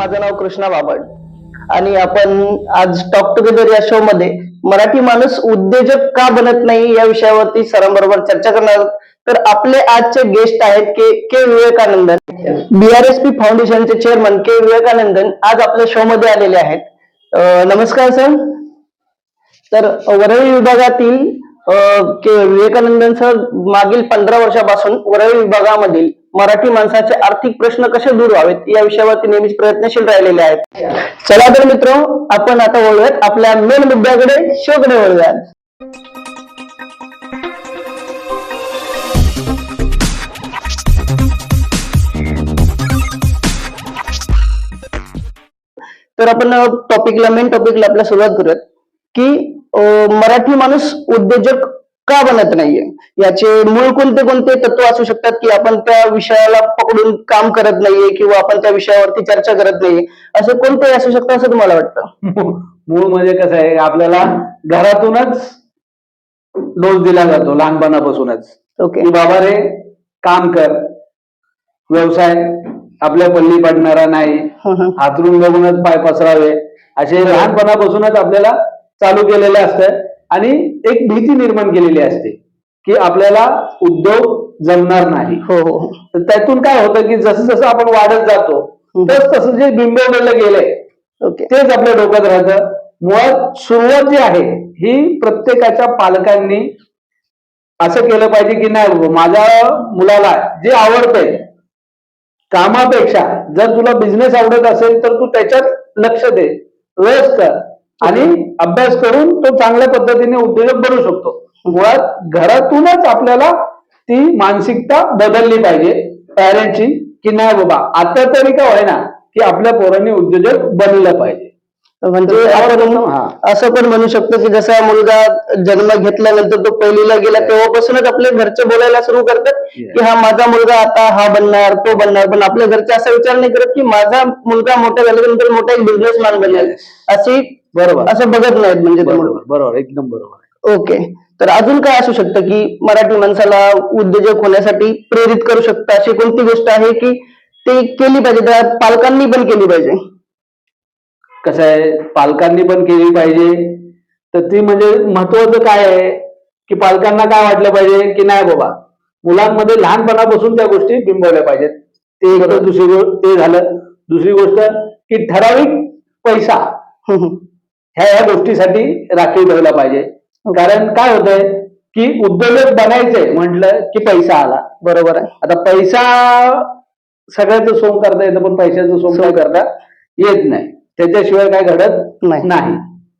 माझं नाव कृष्णा बाबड आणि आपण आज टॉक टुगेदर या शो मध्ये मराठी माणूस उद्योजक का बनत नाही या विषयावरती सरांबरोबर चर्चा करणार आहोत. तर आपले आजचे गेस्ट आहेत के विवेकानंदन, BRSP फाउंडेशनचे चेअरमन के विवेकानंदन आज आपल्या शो मध्ये आलेले आहेत. नमस्कार सर. तर वरळी विभागातील के विवेकानंदन सर मागील 15 वर्षापासून वरळी विभागामधील मराठी माणसाचे आर्थिक प्रश्न कसे दूर व्हावेत या विषयावरती नेहमीच प्रयत्नशील राहिलेले आहेत. चला तर मित्र, आपण आता वळूयात आपल्या मेन मुद्द्याकडे, शोकडे वळूयात. तर आपण मेन टॉपिकला आपल्या सुरुवात करूयात की मराठी माणूस उद्योजक का बनत नाहीये. याचे मूळ कोणते कोणते तत्व असू शकतात की आपण त्या विषयाला पकडून काम करत नाहीये किंवा आपण त्या विषयावरती चर्चा करत नाहीये, असे कोणते असू शकतात असं तुम्हाला वाटतं? मूळ म्हणजे कसं आहे, आपल्याला घरातूनच डोस दिला जातो लहानपणापासूनच. ओके. की बाबा रे काम कर, व्यवसाय आपल्या पल्ली पडणारा नाही, हातरून बघूनच पाय पसरावे, असे लहानपणापासूनच आपल्याला चालू केलेले असतं. आणि एक भीती निर्माण केलेली असते की आपल्याला उद्योग जमणार नाही. तर त्यातून काय होतं की जसं जसं आपण वाढत जातो तस तसं जे बिंबवलेलं गेलंय तेच आपल्या डोक्यात राहतं. मुळात सुरुवात जी आहे ही प्रत्येकाच्या पालकांनी असं केलं पाहिजे की नाही, माझ्या मुलाला जे आवडतंय कामापेक्षा जर तुला बिझनेस आवडत असेल तर तू त्याच्यात लक्ष दे, रस कर आणि अभ्यास करून तो चांगल्या पद्धतीने उद्योजक बनू शकतो. मुळात घरातूनच आपल्याला ती मानसिकता बदलली पाहिजे पॅरेंटची की नाही बाबा आता तरी का होईना की आपल्या पोरांनी उद्योजक बनलं पाहिजे. म्हणजे आपण असं पण म्हणू शकतो की जसा मुलगा जन्म घेतल्यानंतर तो पहिलीला गेला तेव्हापासूनच आपले घरचे बोलायला सुरू करतात की हा माझा मुलगा आता हा बनणार तो बनणार, पण आपल्या घरचे असा विचार नाही करत की माझा मुलगा मोठा झाल्यानंतर मोठा एक बिझनेसमॅन बनेल, अशी बरोबर असं बघत नाहीत. म्हणजे बरोबर, एकदम बरोबर. ओके. तर अजून काय असू शकतं की मराठी माणसाला उद्योजक होण्यासाठी प्रेरित करू शकतं, अशी कोणती गोष्ट आहे की ते केली पाहिजे, त्या पालकांनी पण केली पाहिजे? कसं आहे, पालकांनी पण केली पाहिजे. तर ती म्हणजे महत्वाचं काय आहे की पालकांना काय वाटलं पाहिजे की नाही बाबा मुलांमध्ये लहानपणापासून त्या गोष्टी बिंबवल्या पाहिजेत. ते झालं. दुसरी गोष्ट की ठराविक पैसा ह्या गोष्टीसाठी राखीव ठेवला पाहिजे. कारण काय होतंय की उद्योजक बनायचंय म्हटलं की पैसा आला. बरोबर आहे. आता पैसा सगळ्याचं सोंग करता येतं पण पैशाचं सोंग काय करता येत नाही, त्याच्याशिवाय काय घडत नाही.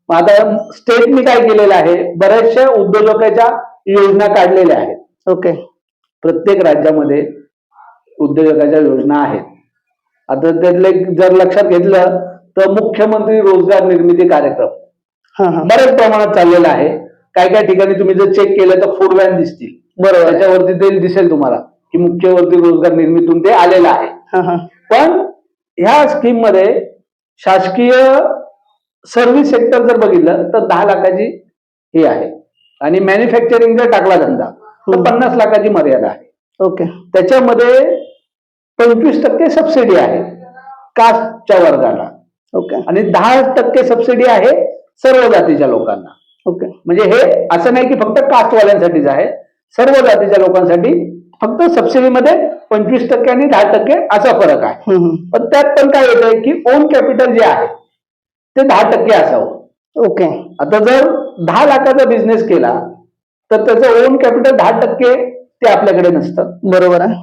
आता स्टेटने काय केलेलं आहे, बऱ्याचशा उद्योजकाच्या योजना काढलेल्या आहेत. ओके. प्रत्येक राज्यामध्ये उद्योजकाच्या योजना आहेत. आता त्यातले जर लक्षात घेतलं तर मुख्यमंत्री रोजगार निर्मिती कार्यक्रम बऱ्याच प्रमाणात चाललेला आहे. काय काय ठिकाणी तुम्ही जर चेक केलं तर फूड व्हॅन दिसतील. बरोबर, त्याच्यावरती ते दिसेल तुम्हाला की मुख्यमंत्री रोजगार निर्मितीतून ते आलेलं आहे. पण ह्या स्कीम मध्ये शासकीय सर्व्हिस सेक्टर जर बघितलं तर 10 लाखाची हे आहे आणि मॅन्युफॅक्चरिंग जर टाकला धंदा तर 50 लाखाची मर्यादा आहे. ओके. त्याच्यामध्ये 25% सबसिडी आहे कास्टच्या वर्गाला. ओके. आणि 10% सबसिडी आहे सर्व जातीच्या लोकांना. ओके. म्हणजे हे असं नाही की फक्त कास्टवाल्यांसाठीच आहे, सर्व जातीच्या लोकांसाठी. फक्त सबसिडीमध्ये 25% आणि 10% असा फरक आहे. पण त्यात पण काय होतंय की ओन कॅपिटल जे आहे ते 10% असावं. ओके. आता जर 10 लाखाचा बिझनेस केला तर त्याचं ओन कॅपिटल 10% ते आपल्याकडे नसतं. बरोबर आहे.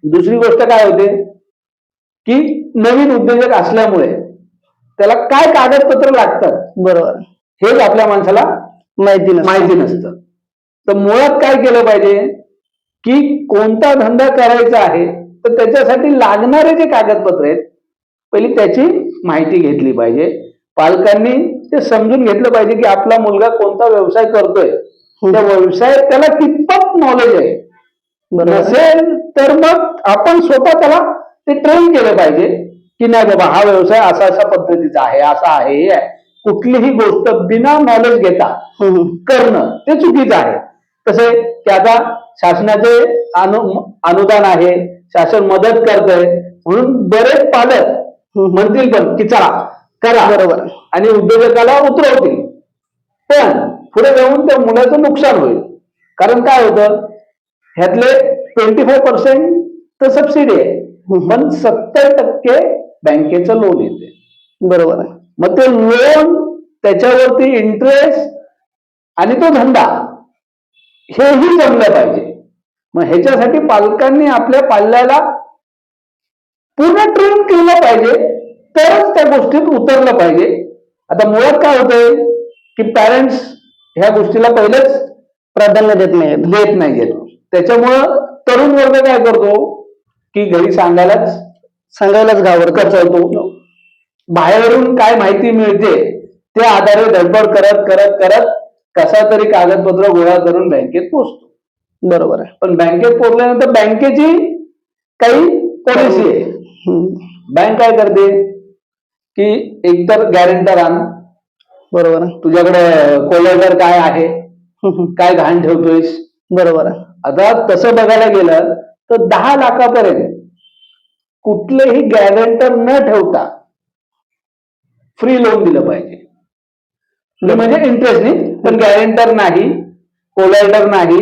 दुसरी गोष्ट काय होते की नवीन उद्योजक असल्यामुळे त्याला काय कागदपत्र लागतात बरोबर हेच आपल्या माणसाला माहिती नसतं. तर मुळात काय केलं पाहिजे की कोणता धंदा करायचा आहे तर त्याच्यासाठी लागणारे जे कागदपत्र आहेत पहिली त्याची माहिती घेतली पाहिजे. पालकांनी ते समजून घेतलं पाहिजे की आपला मुलगा कोणता व्यवसाय करतोय, त्या व्यवसायात त्याला कितपत नॉलेज आहे. नसेल तर मग आपण स्वतः त्याला ते ट्रेन केलं पाहिजे की नाही बाबा हा व्यवसाय असा अशा पद्धतीचा आहे, असा आहे, हे आहे. कुठलीही गोष्ट बिना नॉलेज घेता करणं ते चुकीचं आहे. तसे की आता शासनाचे अनुदान आहे, शासन मदत करतंय म्हणून बरेच पालक म्हणतील पण की चला करा, बरोबर. आणि उद्योजकाला उतरवतील. पण पुढे जाऊन त्या मुलाचं नुकसान होईल. कारण काय होतं, ह्यातले 25% तर सबसिडी आहे, पण 70% बँकेचं लोन येते. बरोबर आहे. मग ते लोन, त्याच्यावरती इंटरेस्ट आणि तो धंदा, हेही जमलं पाहिजे. मग ह्याच्यासाठी पालकांनी आपल्या पाल्याला पूर्ण ट्रेन केलं पाहिजे, तरच त्या गोष्टीत उतरलं पाहिजे. आता मुळात काय होतंय की पॅरेंट्स ह्या गोष्टीला पहिलेच प्राधान्य देत नाहीयेत. त्याच्यामुळं तरुण वर्ग काय करतो की घरी सांगायलाच घाबरतो. कचवतो. बाहेरून काय माहिती मिळते त्या आधारे धडपड करत करत करत कसा तरी कागदपत्र गोळा करून बँकेत पोहोचतो. बरोबर आहे. पण बँकेत पोहोचल्यानंतर बँकेची काही पॉलिसी आहे. बँक काय करते की एकतर गॅरेंटर आण, बरोबर आहे. तुझ्याकडे कोलॅटर काय आहे, काय घाण ठेवतोयस. बरोबर आहे. आता तसं बघायला गेलं तर 10 लाखापर्यंत कुठलेही गॅरेंटर न ठेवता फ्री लोन दिलं पाहिजे. म्हणजे इंटरेस्ट नाही, पण गॅरेंटर नाही, कोलॅटर नाही.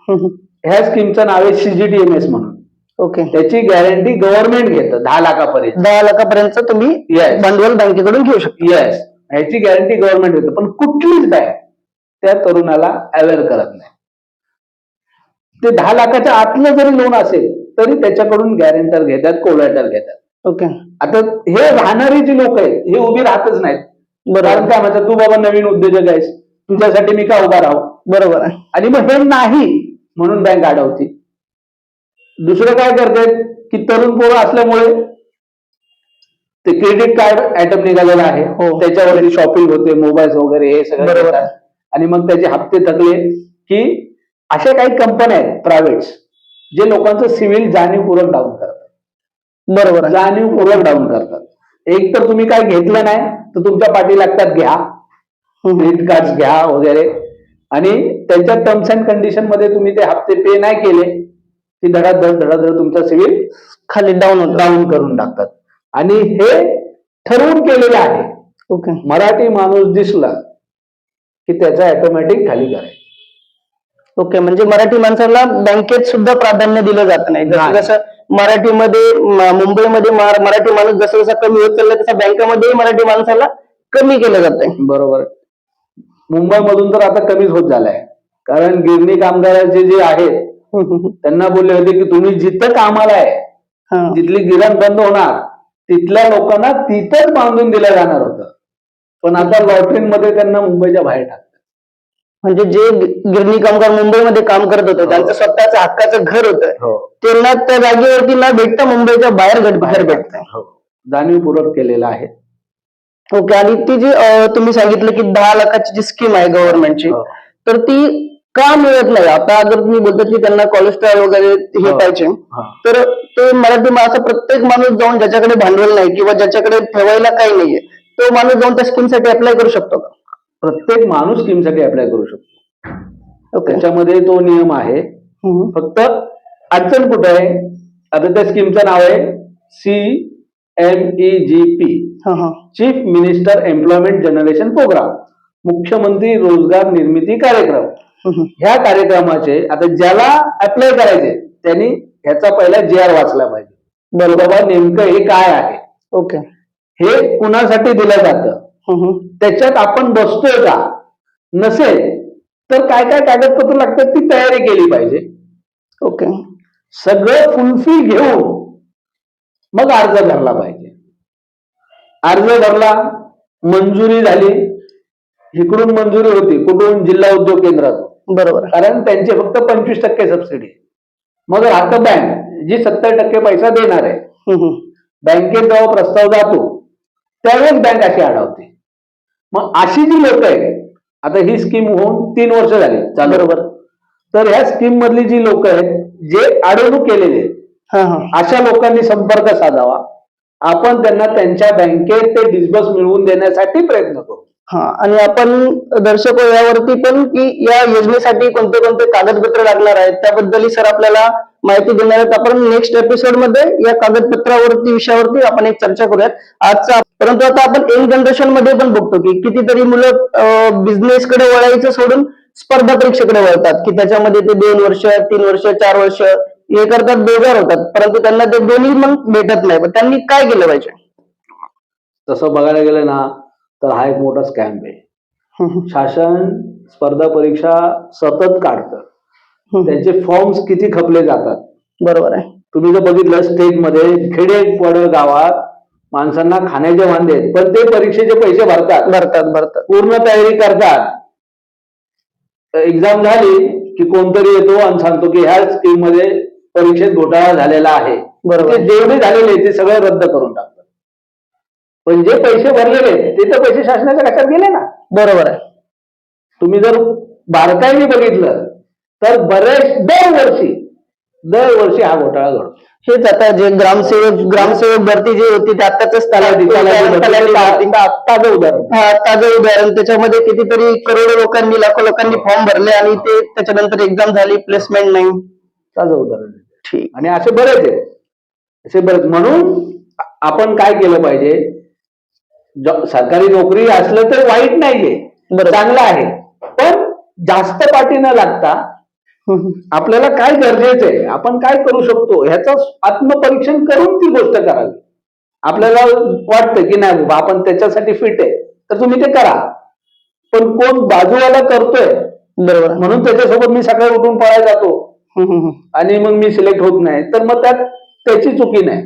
ह्या स्कीमचं नाव आहे CGTMS म्हणून. ओके. त्याची गॅरंटी गव्हर्नमेंट घेतं 10 लाखापर्यंत. 10 लाखापर्यंत तुम्ही Yes. भांडवल बँकेकडून घेऊ शकता. येस, ह्याची गॅरंटी गव्हर्नमेंट देतं. पण कुठलीच बँक त्या तरुणाला अवेअर करत नाही. ते 10 लाखाच्या आतलं जरी लोन असेल तरी त्याच्याकडून गॅरेंटर घेतात, कोलॅटर घेतात. ओके. आता हे राहणारी जी लोक आहेत हे उभी राहतच नाहीत. कारण काय म्हणतात, तू बाबा नवीन उद्योजक आहेस, तुझ्यासाठी मी का उभा राहू. बरोबर आहे. आणि मग हे नाही म्हणून बँक अडवते. दुसरं काय करते की तरुण पोरं असल्यामुळे ते क्रेडिट कार्ड आयटम निघालेला आहे, त्याच्यावरती शॉपिंग होते, मोबाईल वगैरे हे सगळं. बरोबर आहे. आणि मग त्याचे हप्ते थकले की अशा काही कंपन्या आहेत प्रायव्हेट्स जे लोकांचं सिव्हिल जाणीवपूर्वक डाऊन करतात. बरोबर आहे. जाणीवपूर्वक डाऊन करतात. एक तर तुम्ही काय घेतलं नाही तर तुमच्या पाठी लागतात घ्या, क्रेडिट कार्ड घ्या वगैरे. आणि त्यांच्या टर्म्स अँड कंडिशन मध्ये तुम्ही ते हप्ते पे नाही केले की धडाधड तुमचा सिव्हिल खाली डाऊन करून टाकतात. आणि हे ठरवून केलेलं आहे. ओके. मराठी माणूस दिसला की त्याचा ऑटोमॅटिक खाली करायचं. ओके. म्हणजे मराठी माणसाला बँकेत सुद्धा प्राधान्य दिलं जात नाही. जसं मराठीमध्ये मुंबईमध्ये मराठी माणूस जसं जसं कमी होत चालला तसं बँकामध्येही मराठी माणसाला कमी केलं जातंय. बरोबर. मुंबईमधून तर आता कमीच होत झालाय. कारण गिरणी कामगाराचे जे आहेत त्यांना बोलले होते की तुम्ही जिथं कामाला आहे, जिथली गिरण बंद होणार तिथल्या लोकांना तिथंच बांधून दिलं जाणार होतं. पण आता लॉटरीमध्ये त्यांना मुंबईच्या बाहेर टाकतात. म्हणजे जे गिरणी कामगार मुंबईमध्ये काम करत होते त्यांचं स्वतःचं हक्काचं घर होतं, त्यांना त्या जागेवरती न भेटता मुंबईच्या बाहेर घर भेटतं. जाणीवपूर्वक केलेलं आहे. ओके. आणि ती जी तुम्ही सांगितलं की 10 लाखाची जी स्कीम आहे गव्हर्नमेंटची, तर ती का मिळत नाही? आता जर तुम्ही बोलतात की त्यांना कोलेस्ट्रॉल वगैरे हे पाहिजे, तर ते मराठी माणसं प्रत्येक माणूस जाऊन ज्याच्याकडे भांडवल नाही किंवा ज्याच्याकडे ठेवायला काही नाहीये तो माणूस जाऊन त्या स्कीमसाठी अप्लाय करू शकतो का? प्रत्येक माणूस स्कीमसाठी अप्लाय करू शकतो. त्याच्यामध्ये तो नियम आहे. फक्त अडचण कुठे आहे, आता त्या स्कीमचं नाव आहे CMEGP, chief minister employment generation programme, मुख्यमंत्री रोजगार निर्मिती कार्यक्रम. ह्या कार्यक्रमाचे आता ज्याला अप्लाय करायचे त्यांनी ह्याचा पहिला GR वाचला पाहिजे. बरोबर, नेमकं हे काय आहे, ओके, हे कुणासाठी दिलं जातं, त्याच्यात आपण बसतोय का, नसेल तर काय काय कागदपत्र लागतात ती तयारी केली पाहिजे. ओके. सगळं फुलफिल घेऊन मग अर्ज भरला पाहिजे. अर्ज भरला, मंजुरी झाली, इकडून मंजुरी होती, कुठून, जिल्हा उद्योग केंद्रातून. बरोबर, कारण त्यांचे फक्त 25% सबसिडी. मग राहतं बँक जी 70% पैसा देणार आहे. बँकेत जेव्हा प्रस्ताव जातो त्यावेळेस बँक अशी अडवते. मग अशी जी लोक आहेत, आता ही स्कीम होऊन 3 वर्ष झाली, बरोबर, तर ह्या स्कीम मधली जी लोक आहेत जे अडवणूक केलेले अशा लोकांनी संपर्क साधावा. आपण त्यांना त्यांच्या बँकेत ते डिस्बर्स मिळवून देण्यासाठी प्रयत्न करू. हा, आणि आपण दर्शक यावरती पण की या योजनेसाठी कोणते कोणते कागदपत्र लागणार आहेत त्याबद्दलही सर आपल्याला माहिती देणार आहेत. आपण नेक्स्ट एपिसोड मध्ये या कागदपत्रावरती विषयावरती आपण एक चर्चा करूयात आजचा. परंतु आता आपण यंग जनरेशन मध्ये पण बघतो की कितीतरी मुलं बिझनेस कडे वळायचं सोडून स्पर्धा परीक्षेकडे वळतात, की त्याच्यामध्ये ते 2 वर्ष 3 वर्ष 4 वर्ष हे करतात, बेजार होतात, परंतु त्यांना ते दोन्ही मग भेटत नाही. पण त्यांनी काय केलं पाहिजे? तसं बघायला गेलं ना तर हा एक मोठा स्कॅम आहे. शासन स्पर्धा परीक्षा सतत काढतं, त्याचे फॉर्म्स किती खपले जातात. बरोबर आहे. तुम्ही जर बघितलं स्टेटमध्ये खेडे गावात माणसांना खाण्याचे वांदे आहेत, पण ते परीक्षेचे पैसे भरतात भरतात पूर्ण तयारी करतात. एक्झाम झाली की कोणतरी येतो आणि सांगतो की ह्या स्कीम मध्ये परीक्षेत घोटाळा झालेला आहे. बरोबर. जेवढे झालेले ते सगळं रद्द करून टाकतात. पण जे पैसे भरलेले ते तर पैसे शासनाच्या खात्यात गेले ना. बरोबर आहे. तुम्ही जर बारकाईने बघितलं तर बरेच दरवर्षी हा घोटाळा घडतो. हेच आता जे ग्रामसेवक भरती जी होती ते आत्ताच ताजं उदाहरण. ताजं उदाहरण. त्याच्यामध्ये कितीतरी करोडो लोकांनी लाखो लोकांनी फॉर्म भरले आणि ते त्याच्यानंतर एक्झाम झाली, प्लेसमेंट नाही. ताजं उदाहरण. ठीक. आणि असे बरेच आहे, असे बरेच. म्हणून आपण काय केलं पाहिजे, सरकारी नोकरी असलं तर वाईट नाहीये, चांगलं आहे, पण जास्त पाठी न लागता आपल्याला काय गरजेचं आहे, आपण काय करू शकतो ह्याचं आत्मपरीक्षण करून ती गोष्ट करावी. आपल्याला वाटतं की नाही बाबा आपण त्याच्यासाठी फिट आहे तर तुम्ही ते करा, पण कोण बाजूवाला करतोय बरोबर म्हणून त्याच्यासोबत मी सकाळी उठून पळायला जातो आणि मग मी सिलेक्ट होत नाही, तर मग त्याची चुकी नाही.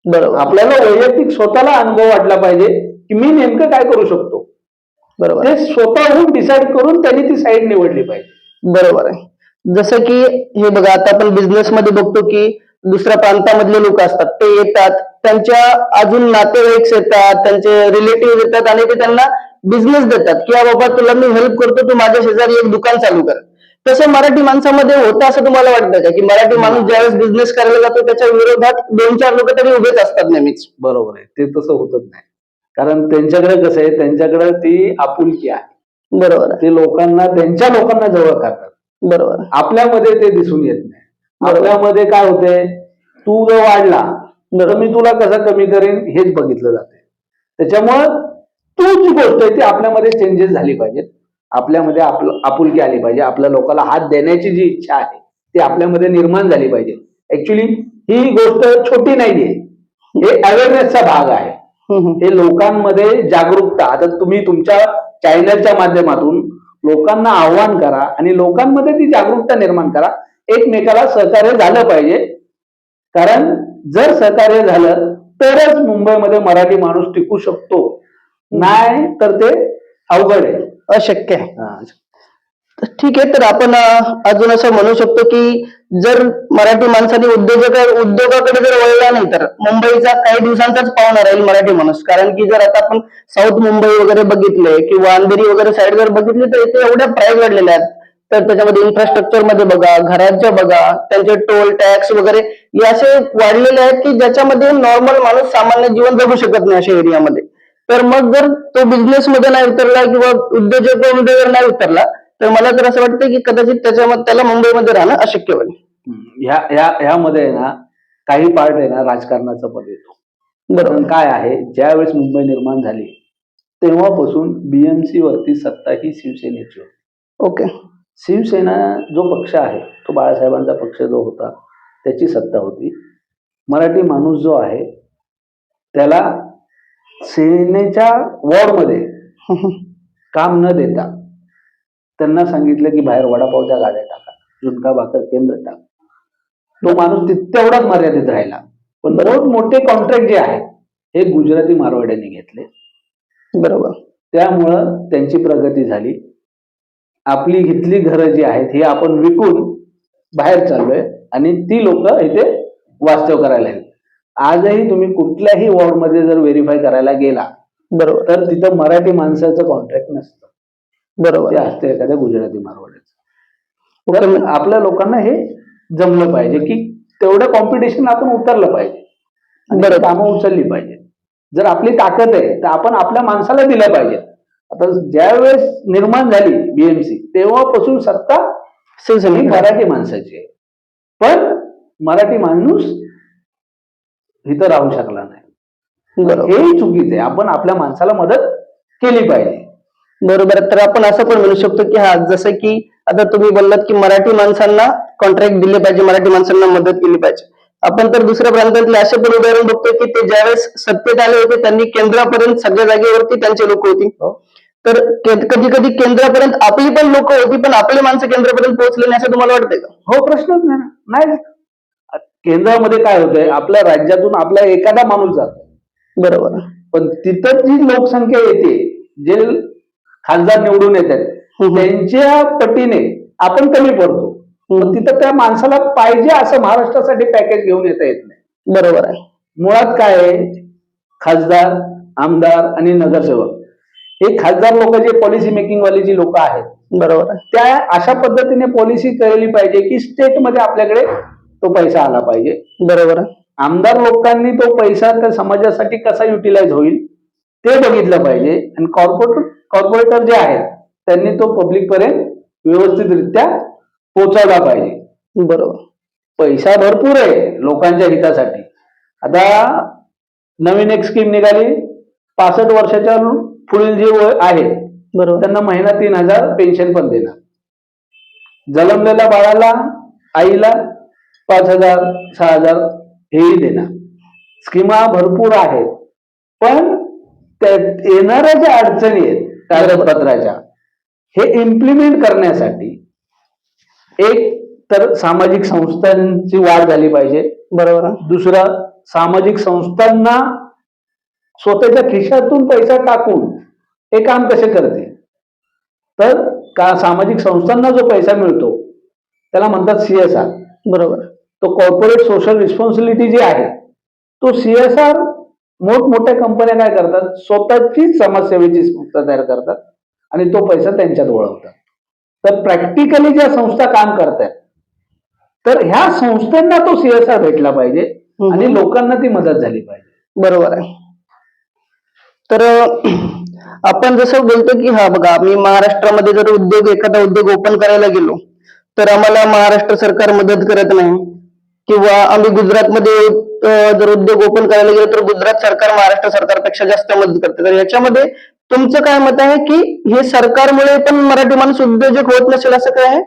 बरोबर. आपल्याला वैयक्तिक स्वतःला अनुभव वाटला पाहिजे की मी नेमकं काय करू शकतो. बरोबर. ते स्वतःहून डिसाईड करून त्यांनी ती साईड निवडली पाहिजे. बरोबर आहे. जसं की हे बघा, आता आपण बिझनेस मध्ये बघतो की दुसऱ्या प्रांतामधले लोक असतात, ते येतात, त्यांच्या अजून नातेवाईक येतात, त्यांचे रिलेटिव्ह येतात आणि ते त्यांना बिझनेस देतात की बाबा तुला मी हेल्प करतो, तू माझ्या शेजारी एक दुकान चालू कर. तसं मराठी माणसामध्ये होतं असं तुम्हाला वाटतं का, की मराठी माणूस ज्यावेळेस बिझनेस करायला जातो त्याच्या विरोधात 2-4 लोक तरी उभेच असतात नेहमीच? बरोबर आहे, ते तसं होतच नाही. कारण त्यांच्याकडे कसं आहे, त्यांच्याकडे ती आपुलकी आहे. बरोबर. ते त्यांच्या लोकांना जवळ करतात. बरोबर. आपल्यामध्ये ते दिसून येत नाही. आपल्यामध्ये काय होते, तू जर वाढला तर मी तुला कसं कमी करेन हेच बघितलं जाते. त्याच्यामुळं तू जी गोष्ट आहे ती आपल्यामध्ये चेंजेस झाली पाहिजे, आपल्यामध्ये आपुलकी आली पाहिजे, आपल्या लोकांना हात देण्याची जी इच्छा आहे ती आपल्यामध्ये निर्माण झाली पाहिजे. ऍक्च्युली ही गोष्ट छोटी नाहीये, हे अवेअरनेसचा भाग आहे. हे लोकांमध्ये जागरूकता. आता तुम्ही तुमच्या चॅनलच्या माध्यमातून लोकांना आव्हान करा आणि लोकांमध्ये ती जागरूकता निर्माण करा. एकमेकाला सहकार्य झालं पाहिजे, कारण जर सहकार्य झालं तरच मुंबईमध्ये मराठी माणूस टिकू शकतो, नाही तर ते अवघड आहे, अशक्य आहे. ठीक आहे, तर आपण अजून असं म्हणू शकतो की जर मराठी माणसाने उद्योगाकडे जर वळला नाही तर मुंबईचा काही दिवसांचाच पाहुणा राहील मराठी माणूस. कारण की जर आता आपण साऊथ मुंबई वगैरे बघितले किंवा अंधेरी वगैरे साईड जर बघितली तर इथे एवढ्या प्राईस वाढलेल्या आहेत. तर त्याच्यामध्ये इन्फ्रास्ट्रक्चर मध्ये बघा, घरांच्या बघा, त्यांचे टोल टॅक्स वगैरे हे असे वाढलेले आहेत की ज्याच्यामध्ये नॉर्मल माणूस सामान्य जीवन जगू शकत नाही अशा एरियामध्ये. तर मग जर तो बिझनेस मध्ये नाही उतरला किंवा उद्योजकतेमध्ये जर नाही उतरला तर मला तर असं वाटतं की कदाचित त्याला मुंबईमध्ये राहणं अशक्य होईल. ह्यामध्ये ना काही पार्ट आहे ना राजकारणाचा पण येतो. बरोबर. काय आहे, ज्यावेळेस मुंबई निर्माण झाली तेव्हापासून बीएमसी वरती सत्ता ही शिवसेनेची होती. ओके. शिवसेना जो पक्ष आहे तो बाळासाहेबांचा पक्ष जो होता त्याची सत्ता होती. मराठी माणूस जो आहे त्याला सेनेच्या वॉर्डमध्ये काम न देता त्यांना सांगितलं की बाहेर वडापावच्या गाड्या टाका, झुणका भाकर केंद्र टाका. तो माणूस तेवढाच मर्यादित राहिला. पण मोठे कॉन्ट्रॅक्ट जे आहे हे गुजराती मारवाड्यांनी घेतले. बरोबर. त्यामुळं त्यांची प्रगती झाली. आपली घेतली घरं जी आहेत ही आपण विकून बाहेर चाललोय आणि ती लोक इथे वास्तव करायला आहेत. आजही तुम्ही कुठल्याही वॉर्डमध्ये जर व्हेरीफाय करायला गेला बरोबर तर तिथं मराठी माणसाचं कॉन्ट्रॅक्ट नसतं. बरोबर. ते असते एखाद्या गुजराती मारवाड्याचं. तर आपल्या लोकांना हे जमलं पाहिजे की तेवढं कॉम्पिटिशन आपण उतरलं पाहिजे, कामं उचलली पाहिजे. जर आपली ताकद आहे तर आपण आपल्या माणसाला दिलं पाहिजे. आता ज्यावेळेस निर्माण झाली बीएमसी तेव्हापासून सत्ता ही शिवसेना मराठी माणसाची आहे, पण मराठी माणूस इथं राहू शकला नाही. बरोबर हेही चुकीचं आहे. आपण आपल्या माणसाला मदत केली पाहिजे. बरोबर. तर आपण असं पण म्हणू शकतो की हा, जसं की आता तुम्ही बोललात की मराठी माणसांना कॉन्ट्रॅक्ट दिले पाहिजे, मराठी माणसांना मदत केली पाहिजे. आपण तर दुसऱ्या प्रांतातले असे पण उदाहरण बघतो की ते ज्यावेळेस सत्तेत आले होते त्यांनी केंद्रापर्यंत सगळ्या जागेवरती त्यांचे लोक होती. तर कधी कधी केंद्रापर्यंत आपली पण लोक होती, पण आपली माणसं केंद्रापर्यंत पोहोचले नाही असं तुम्हाला वाटतंय का? हो, प्रश्नच नाही ना. नाही, केंद्रामध्ये काय होतंय, आपल्या राज्यातून आपला एखादा माणूस जातो, बरोबर. पण तिथं जी लोकसंख्या येते, जे खासदार निवडून येतात त्यांच्या पटीने आपण कमी पडतो. पण तिथं त्या माणसाला पाहिजे असं महाराष्ट्रासाठी पॅकेज घेऊन येता येत नाही. बरोबर आहे. मुळात काय आहे, खासदार, आमदार आणि नगरसेवक हे खासदार लोक जे पॉलिसी मेकिंग वाली जी लोक आहेत, बरोबर आहे. त्या अशा पद्धतीने पॉलिसी केली पाहिजे की स्टेटमध्ये आपल्याकडे तो पैसा आला पाहिजे. बरोबर आहे. आमदार लोकांनी तो पैसा त्या समाजासाठी कसा युटिलाइज होईल ते बघितलं पाहिजे, आणि कॉर्पोरेटर जे आहेत त्यांनी तो पब्लिक पर्यंत व्यवस्थितरित्या पोहोचवला पाहिजे. बरोबर. पैसा भरपूर आहे लोकांच्या हितासाठी. आता नवीन एक स्कीम निघाली, 65 वर्षाच्या पुढील जे वय आहे बरोबर. त्यांना महिना 3,000 पेन्शन पण देणार. जन्मलेल्या बाळाला, आईला 5,000 6,000 हेही देणार. स्कीमा भरपूर आहेत, पण येणाऱ्या ज्या अडचणी आहेत कागदपत्राच्या, हे इम्प्लिमेंट करण्यासाठी एक तर सामाजिक संस्थांची वाढ झाली पाहिजे. बरोबर. दुसरं, सामाजिक संस्थांना स्वतःच्या खिशातून पैसा टाकून हे काम कसे करते, तर का सामाजिक संस्थांना जो पैसा मिळतो त्याला म्हणतात CSR. बरोबर. तो कॉर्पोरेट सोशल रिस्पॉन्सिबिलिटी जी आहे, तो CSR मोठमोठ्या कंपन्या काय करतात, स्वतःचीच समाजसेवेची संस्था तयार करतात आणि तो पैसा त्यांच्यात वळवतात. तर प्रॅक्टिकली ज्या संस्था काम करतात, तर ह्या संस्थांना तो CSR भेटला पाहिजे आणि लोकांना ती मदत झाली पाहिजे. बरोबर आहे. तर आपण जसं बोलतो की हा बघा, आम्ही महाराष्ट्रामध्ये जर एखादा उद्योग ओपन करायला गेलो तर आम्हाला महाराष्ट्र सरकार मदत करत नाही, किंवा आम्ही गुजरातमध्ये जर उद्योग ओपन करायला गेलो तर गुजरात सरकार महाराष्ट्र सरकारपेक्षा जास्त मदत करते. तर याच्यामध्ये तुमचं काय मत आहे की हे सरकारमुळे पण मराठी माणूस उद्योजक होत नसेल असं काय आहे?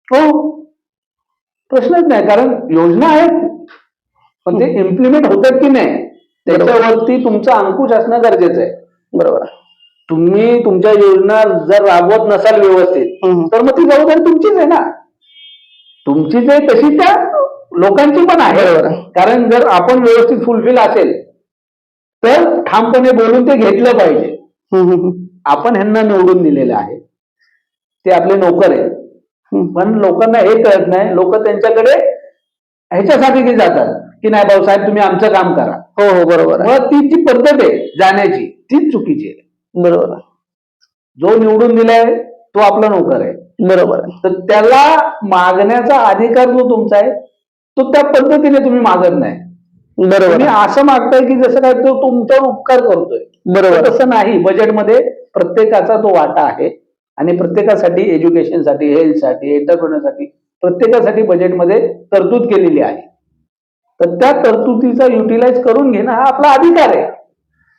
हो, प्रश्नच नाही. कारण योजना आहेत, पण ते इम्प्लिमेंट होतात की नाही त्याच्यावरती तुमचा अंकुश असणं गरजेचं आहे. बरोबर. तुम्ही तुमच्या योजना जर राबवत नसाल व्यवस्थित, तर मग ती जबाबदारी तुमचीच आहे ना. तुमचीच आहे तशी त्या लोकांची पण आहे. कारण जर आपण व्यवस्थित फुलफिल असेल तर ठामपणे बोलून ते घेतलं पाहिजे. आपण ह्यांना निवडून दिलेलं आहे, ते आपले नोकर आहेत, पण लोकांना हे कळत नाही. लोक त्यांच्याकडे ह्याच्यासाठी जातात की नाही भाऊसाहेब तुम्ही आमचं काम करा. हो हो, बरोबर. मग ती जी पद्धत आहे जाण्याची तीच चुकीची आहे. बरोबर. जो निवडून दिलाय तो आपला नोकर आहे. बरोबर. तर त्याला मागण्याचा अधिकार जो तुमचा आहे तो त्या पद्धतीने तुम्ही मागत नाही. बरोबर. तुम्ही असं मागताय की जसं काय तो तुमच्यावर उपकार करतोय. बरोबर. तसं नाही. बजेटमध्ये प्रत्येकाचा तो वाटा आहे आणि प्रत्येकासाठी, एज्युकेशनसाठी, हेल्थसाठी, एंटरप्रेन्योरसाठी प्रत्येकासाठी बजेटमध्ये तरतूद केलेली आहे. तर त्या तरतुदीचा युटिलाइज करून घेणं हा आपला अधिकार आहे.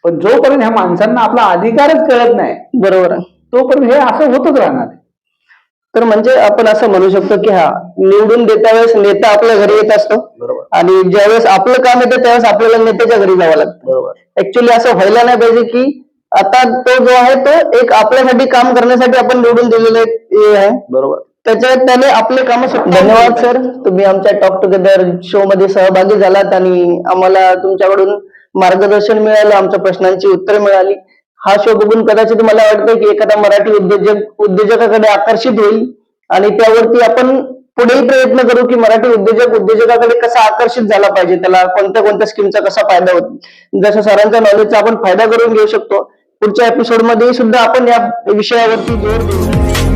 पण जोपर्यंत ह्या माणसांना आपला अधिकारच कळत नाही, बरोबर, तोपर्यंत हे असं होतच राहणार. तर म्हणजे आपण असं म्हणू शकतो की हा, निवडून देता वेळेस नेता आपल्या घरी येत असतो, आणि ज्यावेळेस आपलं काम येतं त्यावेळेस आपल्याला नेत्याच्या घरी जावं लागतं. बरोबर. ऍक्च्युली असं व्हायला नाही पाहिजे की आता तो जो आहे तो एक आपल्यासाठी काम करण्यासाठी आपण निवडून दिलेलं आहे. बरोबर. त्याने आपले काम. धन्यवाद सर, तुम्ही आमच्या टॉक टुगेदर शो मध्ये सहभागी झालात आणि आम्हाला तुमच्याकडून मार्गदर्शन मिळालं, आमच्या प्रश्नांची उत्तरे मिळाली. हा शो बघून कदाचित मला वाटतं की एखादा मराठी उद्योजकाकडे आकर्षित होईल आणि त्यावरती आपण पुढेही प्रयत्न करू की मराठी उद्योजकाकडे कसा आकर्षित झाला पाहिजे, त्याला कोणत्या कोणत्या स्कीमचा कसा फायदा होतो. जसं सरांच्या नॉलेजचा आपण फायदा करून घेऊ शकतो. पुढच्या एपिसोडमध्ये सुद्धा आपण या विषयावरती जोर देऊ.